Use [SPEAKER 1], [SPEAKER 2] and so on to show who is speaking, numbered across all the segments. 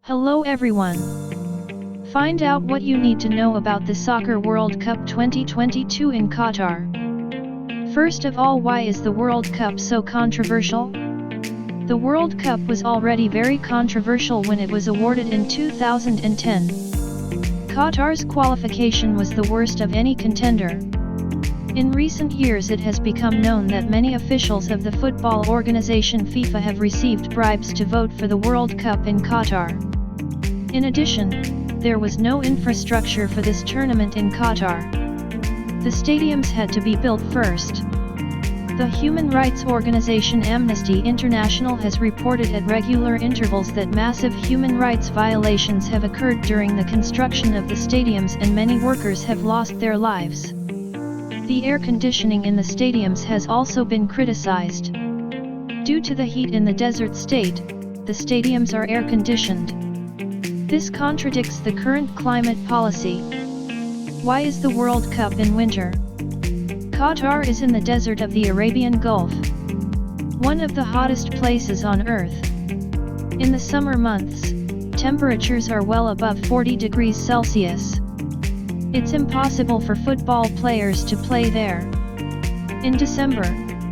[SPEAKER 1] Hello everyone! Find out what you need to know about the Soccer World Cup 2022 in Qatar. First of all, why is the World Cup so controversial? The World Cup was already very controversial when it was awarded in 2010. Qatar's qualification was the worst of any contender. In recent years it has become known that many officials of the football organization FIFA have received bribes to vote for the World Cup in Qatar. In addition, there was no infrastructure for this tournament in Qatar. The stadiums had to be built first. The human rights organization Amnesty International has reported at regular intervals that massive human rights violations have occurred during the construction of the stadiums and many workers have lost their lives. The air conditioning in the stadiums has also been criticized. Due to the heat in the desert state, the stadiums are air-conditioned. This contradicts the current climate policy. Why is the World Cup in winter? Qatar is in the desert of the Arabian Gulf, one of the hottest places on Earth. In the summer months, temperatures are well above 40 degrees Celsius. It's impossible for football players to play there. In December,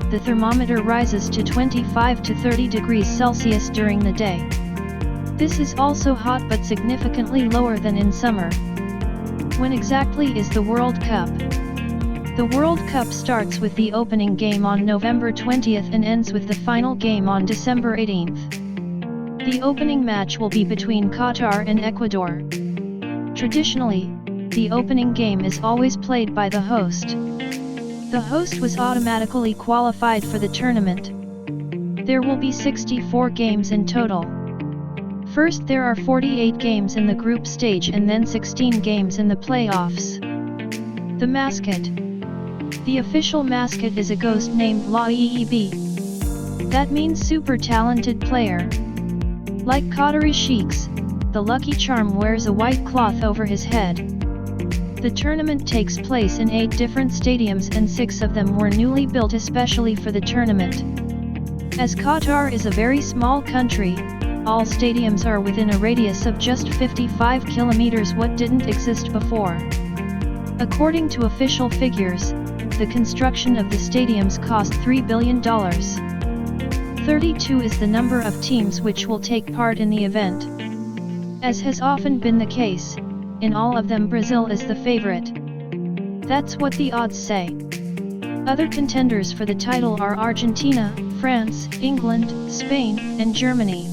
[SPEAKER 1] the thermometer rises to 25 to 30 degrees Celsius during the day. This is also hot but significantly lower than in summer. When exactly is the World Cup? The World Cup starts with the opening game on November 20th and ends with the final game on December 18th. The opening match will be between Qatar and Ecuador. Traditionally, the opening game is always played by the host. The host was automatically qualified for the tournament. There will be 64 games in total. First there are 48 games in the group stage and then 16 games in the playoffs. The mascot. The official mascot is a ghost named Laeeb. That means super talented player. Like Qatari sheiks, the lucky charm wears a white cloth over his head. The tournament takes place in 8 different stadiums and 6 of them were newly built especially for the tournament. As Qatar is a very small country, all stadiums are within a radius of just 55 kilometers, what didn't exist before. According to official figures, the construction of the stadiums cost $3 billion. 32 is the number of teams which will take part in the event. As has often been the case, in all of them Brazil is the favorite. That's what the odds say. Other contenders for the title are Argentina, France, England, Spain, and Germany.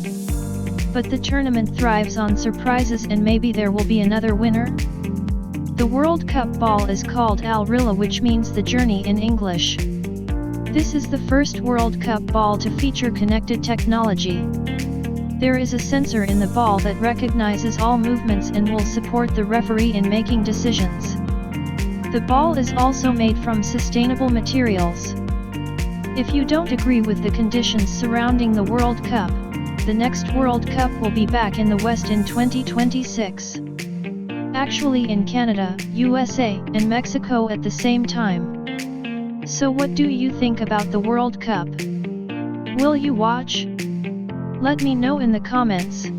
[SPEAKER 1] But the tournament thrives on surprises and maybe there will be another winner? The World Cup ball is called Al Rihla, which means the journey in English. This is the first World Cup ball to feature connected technology. There is a sensor in the ball that recognizes all movements and will support the referee in making decisions. The ball is also made from sustainable materials. If you don't agree with the conditions surrounding the World Cup, the next World Cup will be back in the West in 2026. Actually in Canada, USA, and Mexico at the same time. So what do you think about the World Cup? Will you watch? Let me know in the comments.